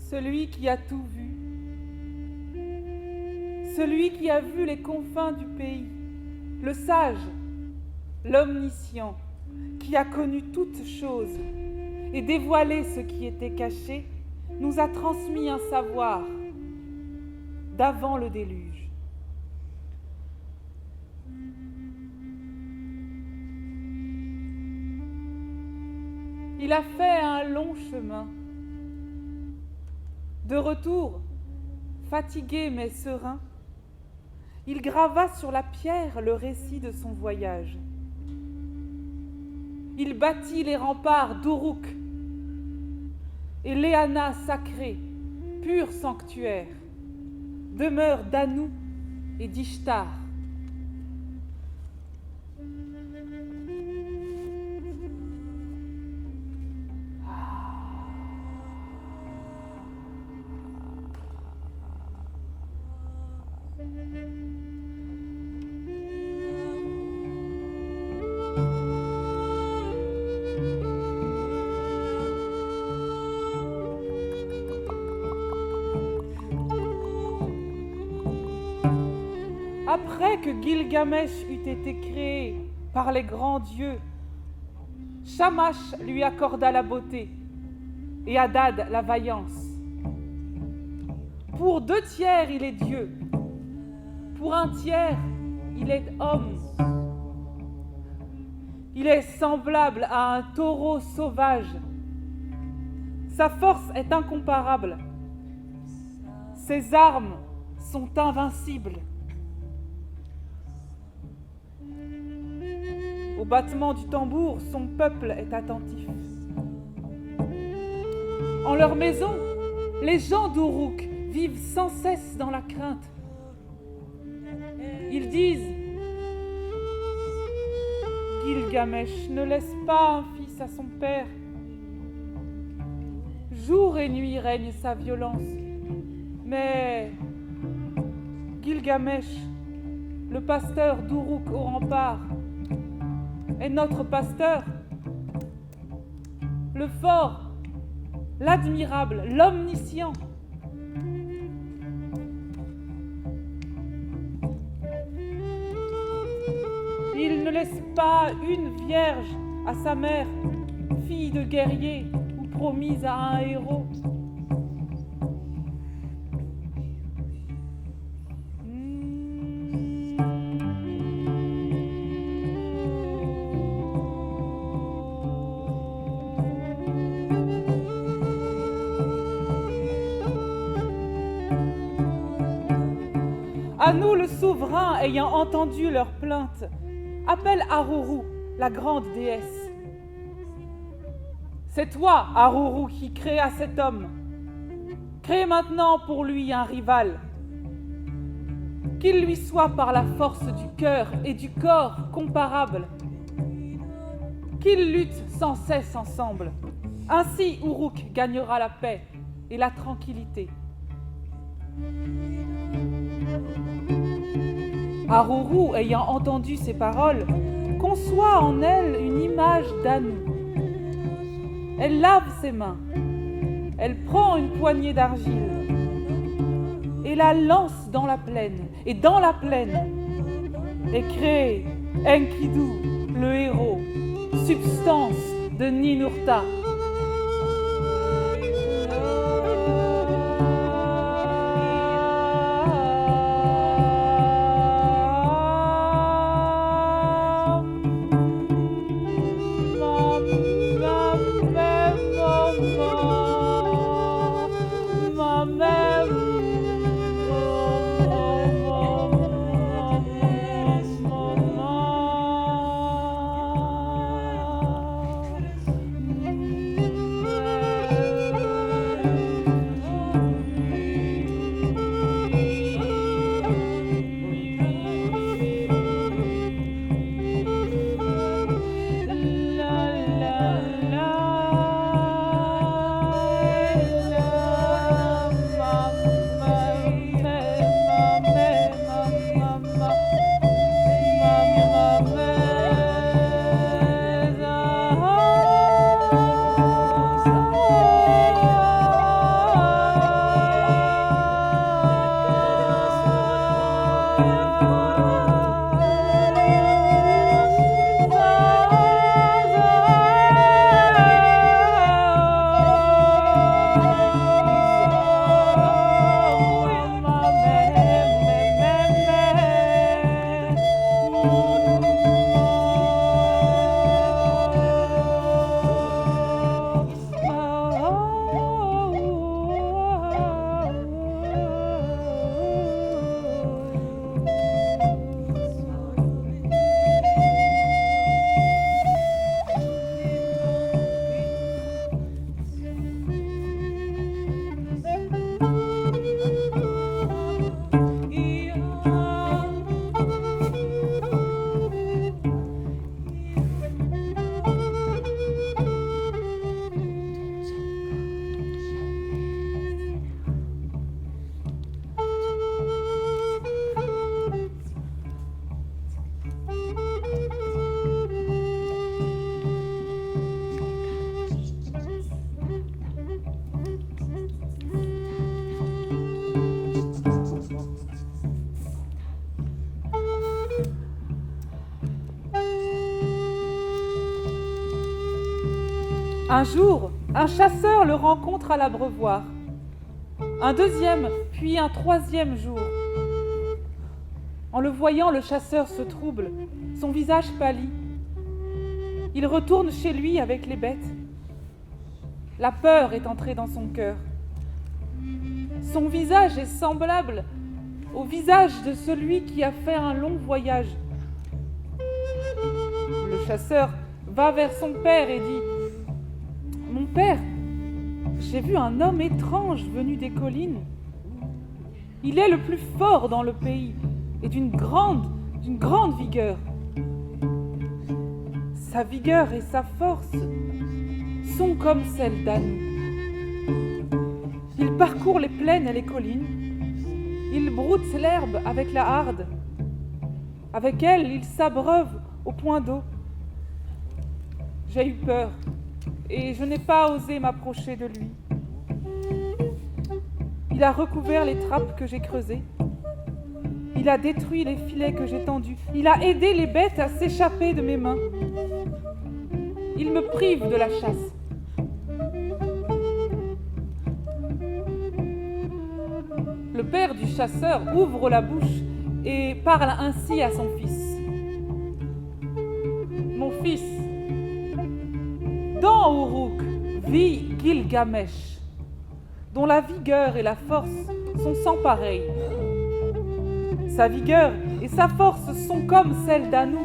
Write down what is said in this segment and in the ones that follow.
celui qui a tout vu, celui qui a vu les confins du pays, le sage, l'omniscient, qui a connu toutes choses et dévoilé ce qui était caché, nous a transmis un savoir d'avant le déluge. Il a fait un long chemin. De retour, fatigué mais serein, il grava sur la pierre le récit de son voyage. Il bâtit les remparts d'Uruk et l'Eanna sacrée, pur sanctuaire, demeure d'Anu et d'Ishtar. Après que Gilgamesh eut été créé par les grands dieux, Shamash lui accorda la beauté et Hadad la vaillance. Pour 2/3, il est Dieu. Pour 1/3, il est homme. Il est semblable à un taureau sauvage. Sa force est incomparable. Ses armes sont invincibles. Au battement du tambour, son peuple est attentif. En leur maison, les gens d'Uruk vivent sans cesse dans la crainte. Ils disent « Gilgamesh ne laisse pas un fils à son père. Jour et nuit règne sa violence. Mais Gilgamesh, le pasteur d'Uruk au rempart, est notre pasteur, le fort, l'admirable, l'omniscient. Il ne laisse pas une vierge à sa mère, fille de guerrier ou promise à un héros. Anu, le souverain, ayant entendu leurs plaintes, appelle Aruru, la grande déesse. C'est toi, Aruru, qui créa cet homme. Crée maintenant pour lui un rival. Qu'il lui soit par la force du cœur et du corps comparable. Qu'ils luttent sans cesse ensemble. Ainsi Uruk gagnera la paix et la tranquillité. Aruru, ayant entendu ces paroles, conçoit en elle une image d'Anu. Elle lave ses mains, elle prend une poignée d'argile et la lance dans la plaine. Et dans la plaine est créé Enkidu, le héros, substance de Ninurta. Un jour, un chasseur le rencontre à l'abreuvoir. Un deuxième, puis un troisième jour. En le voyant, le chasseur se trouble, son visage pâlit. Il retourne chez lui avec les bêtes. La peur est entrée dans son cœur. Son visage est semblable au visage de celui qui a fait un long voyage. Le chasseur va vers son père et dit « Mon père, j'ai vu un homme étrange venu des collines. Il est le plus fort dans le pays et d'une grande vigueur. Sa vigueur et sa force sont comme celles d'Anou. Il parcourt les plaines et les collines. Il broute l'herbe avec la harde. Avec elle, il s'abreuve au point d'eau. J'ai eu peur et je n'ai pas osé m'approcher de lui. Il a recouvert les trappes que j'ai creusées. Il a détruit les filets que j'ai tendus. Il a aidé les bêtes à s'échapper de mes mains. Il me prive de la chasse. Le père du chasseur ouvre la bouche et parle ainsi à son fils. Mon fils, dans Uruk vit Gilgamesh, dont la vigueur et la force sont sans pareil. Sa vigueur et sa force sont comme celles d'Anou.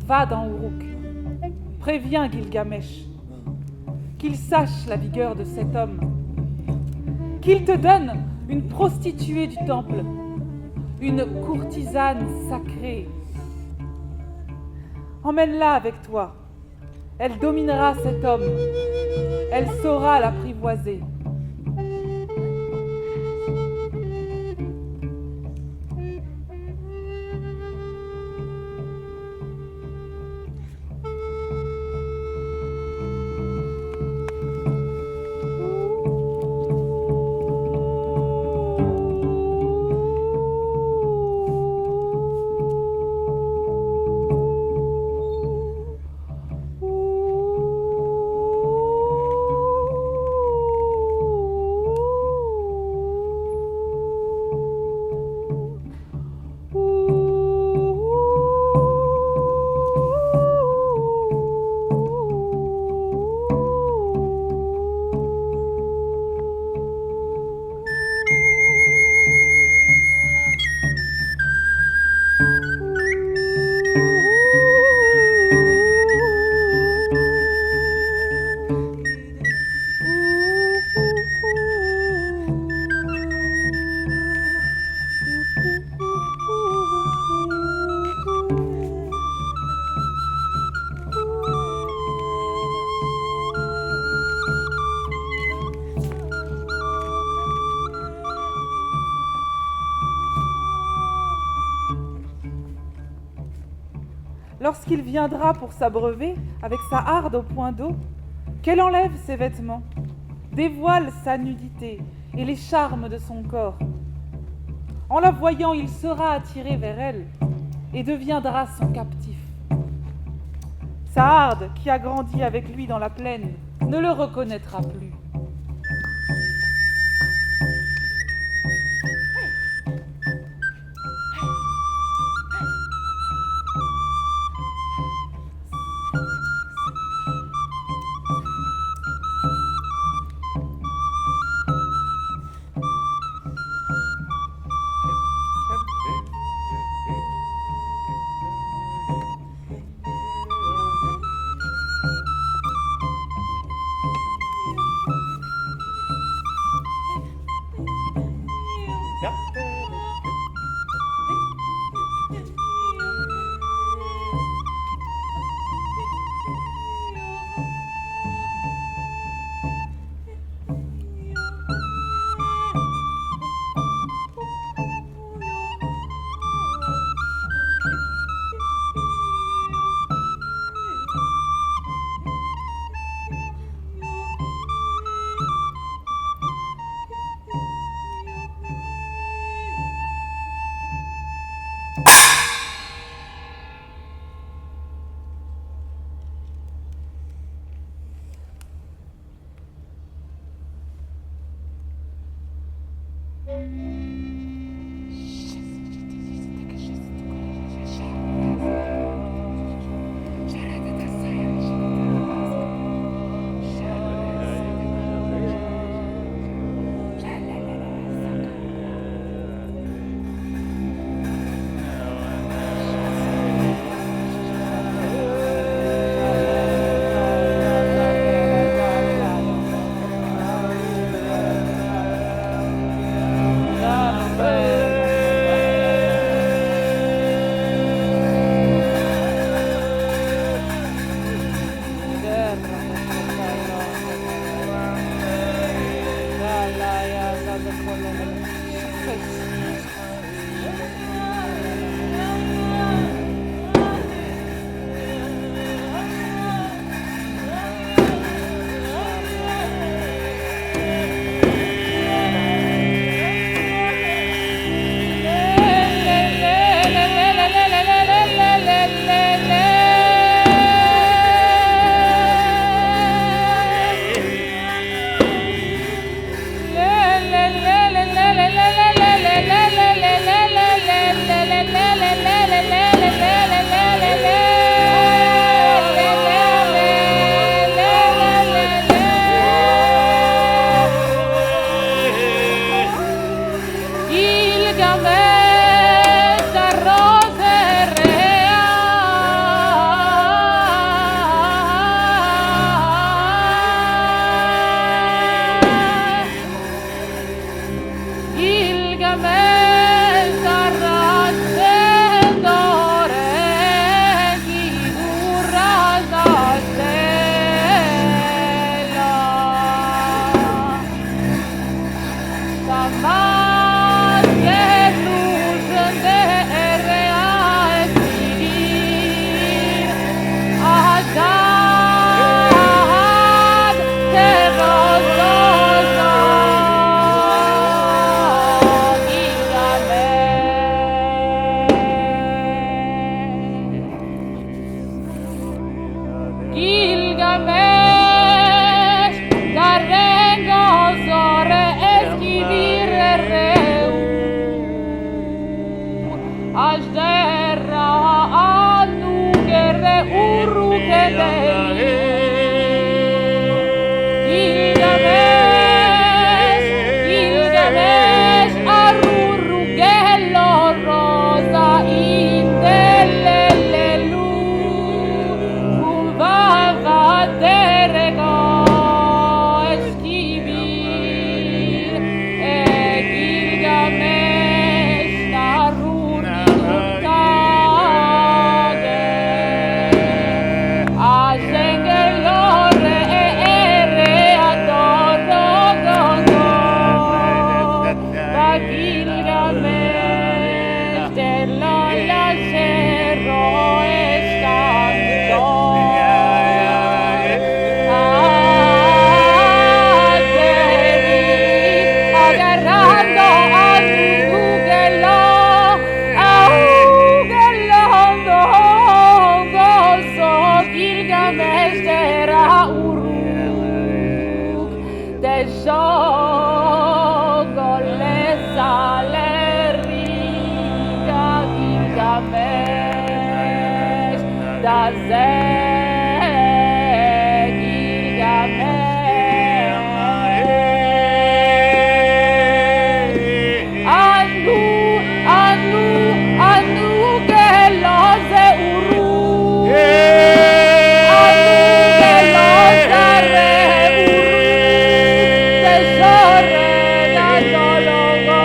Va dans Uruk, préviens Gilgamesh, qu'il sache la vigueur de cet homme, qu'il te donne une prostituée du temple, une courtisane sacrée. Emmène-la avec toi. Elle dominera cet homme. Elle saura l'apprivoiser. Lorsqu'il viendra pour s'abreuver avec sa harde au point d'eau, qu'elle enlève ses vêtements, dévoile sa nudité et les charmes de son corps. En la voyant, il sera attiré vers elle et deviendra son captif. Sa harde, qui a grandi avec lui dans la plaine, ne le reconnaîtra plus. Gilgamesh, Karengo Zore Esquivir Reu, Ashdera Anu Kere Uru Kedei, Gilgamesh, Aruru Gelo Rosa Indelelu, Uvava Derego Esquivir, Gilgamesh, Naruni Utage, Azengelore Ere Adoro Gogo, Gilgamesh, Delo Lasero Estando, agarrando a Ugelo, Ugelando gozo, Gilgamesh era Uruk, de jogo le sale rica, Gilgamesh, da Gilgamesh. Anu Gelo ze Uruk, Anu Gelo zare Uruk, tesore da dologo.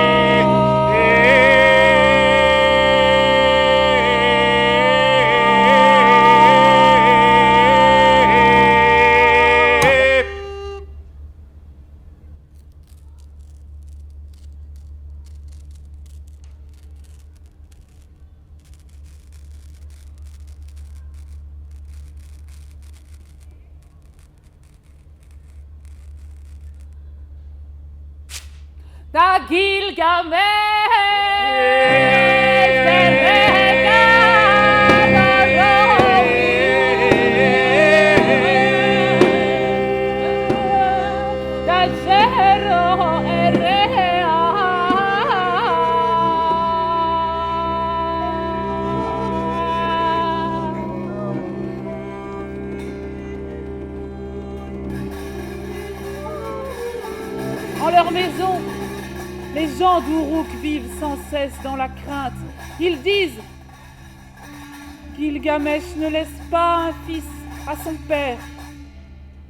Da Gilgamesh, da zero En leur maison, les gens d'Uruk vivent sans cesse dans la crainte. Ils disent: Gilgamesh ne laisse pas un fils à son père.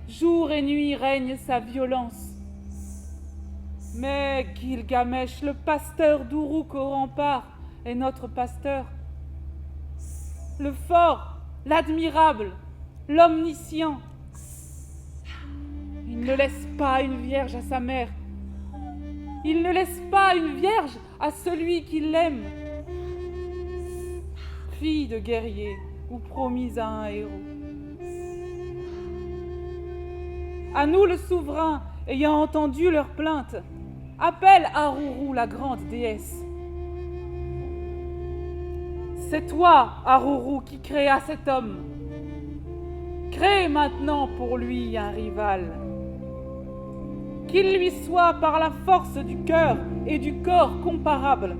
Jour et nuit règne sa violence. Mais Gilgamesh, le pasteur d'Uruk au rempart, est notre pasteur. Le fort, l'admirable, l'omniscient. Il ne laisse pas une vierge à sa mère. Il ne laisse pas une vierge à celui qui l'aime. Fille de guerrier ou promise à un héros. À nous le souverain, ayant entendu leurs plaintes, appelle Aruru la grande déesse. C'est toi, Aruru, qui créa cet homme. Crée maintenant pour lui un rival. Qu'il lui soit par la force du cœur et du corps comparable.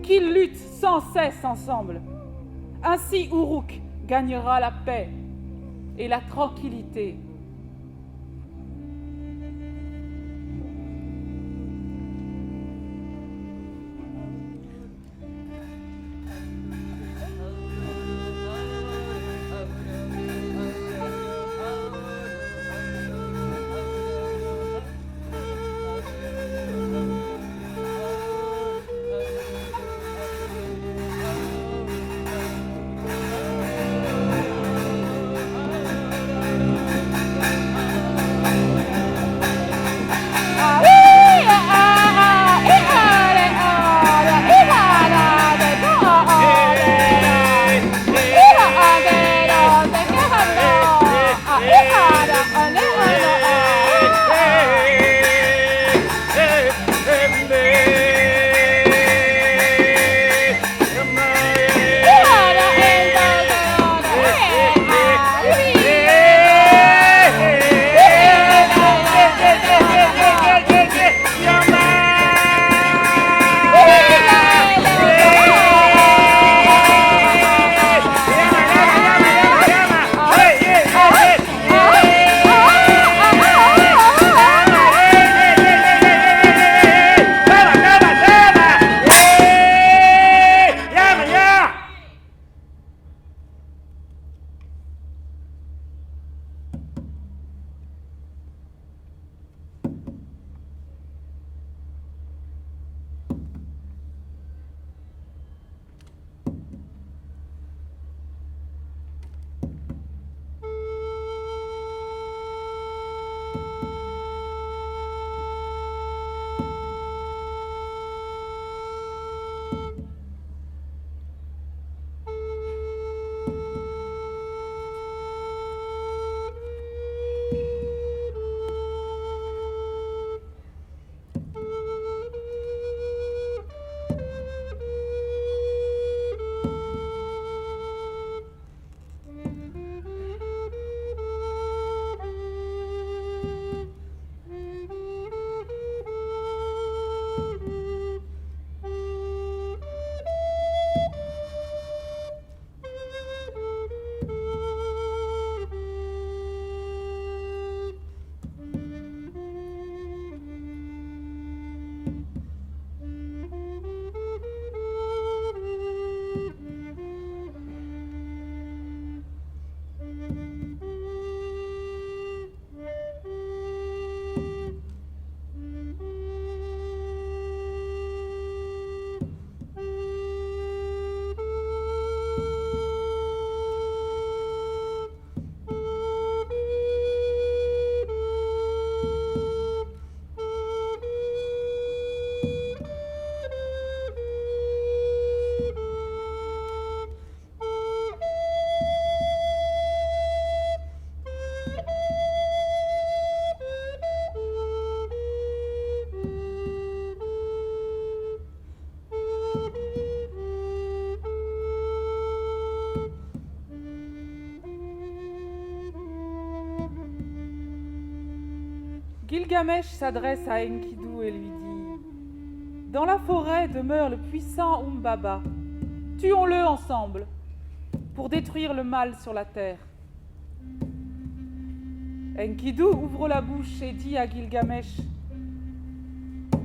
Qu'ils luttent sans cesse ensemble. Ainsi Uruk gagnera la paix et la tranquillité. Gilgamesh s'adresse à Enkidu et lui dit: Dans la forêt demeure le puissant Umbaba. Tuons-le ensemble pour détruire le mal sur la terre. Enkidu ouvre la bouche et dit à Gilgamesh: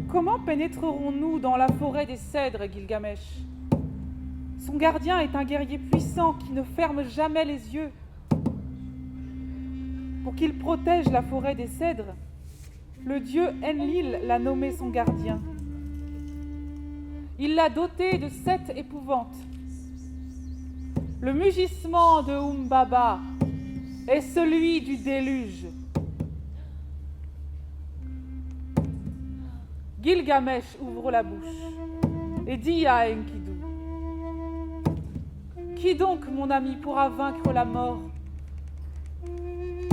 Comment pénétrerons-nous dans la forêt des cèdres, Gilgamesh? Son gardien est un guerrier puissant qui ne ferme jamais les yeux. Pour qu'il protège la forêt des cèdres, le dieu Enlil l'a nommé son gardien. Il l'a doté de 7 épouvantes. Le mugissement de Umbaba est celui du déluge. Gilgamesh ouvre la bouche et dit à Enkidu: Qui donc, mon ami, pourra vaincre la mort?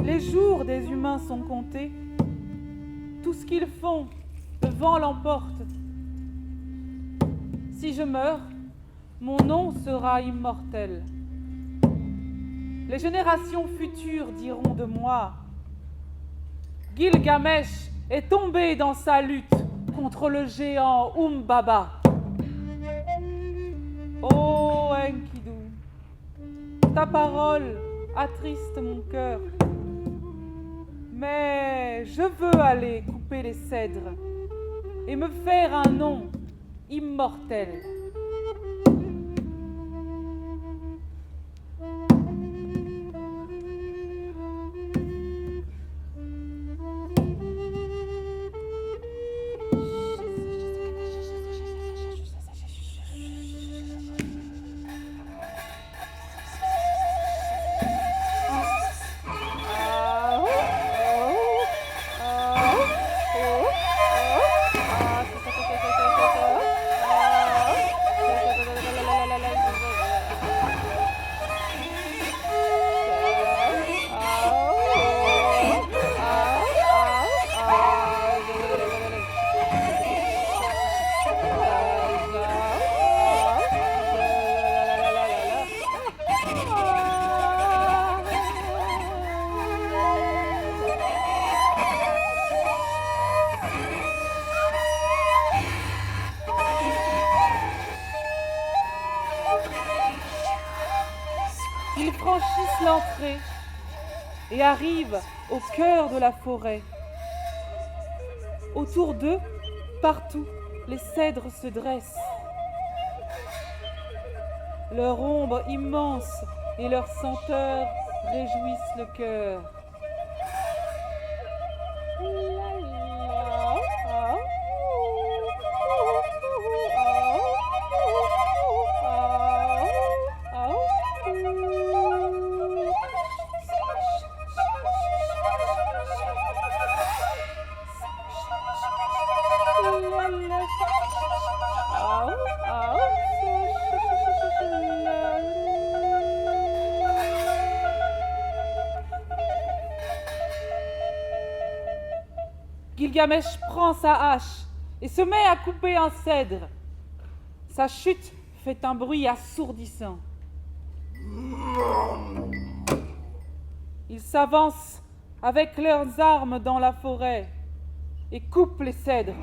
Les jours des humains sont comptés. Tout ce qu'ils font, le vent l'emporte. Si je meurs, mon nom sera immortel. Les générations futures diront de moi: Gilgamesh est tombé dans sa lutte contre le géant Umbaba. Oh Enkidu, ta parole attriste mon cœur. Mais je veux aller couper les cèdres et me faire un nom immortel. Ils franchissent l'entrée et arrivent au cœur de la forêt. Autour d'eux, partout, les cèdres se dressent. Leur ombre immense et leur senteur réjouissent le cœur. Gilgamesh prend sa hache et se met à couper un cèdre. Sa chute fait un bruit assourdissant. Ils s'avancent avec leurs armes dans la forêt et coupent les cèdres.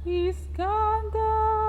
Iskandar.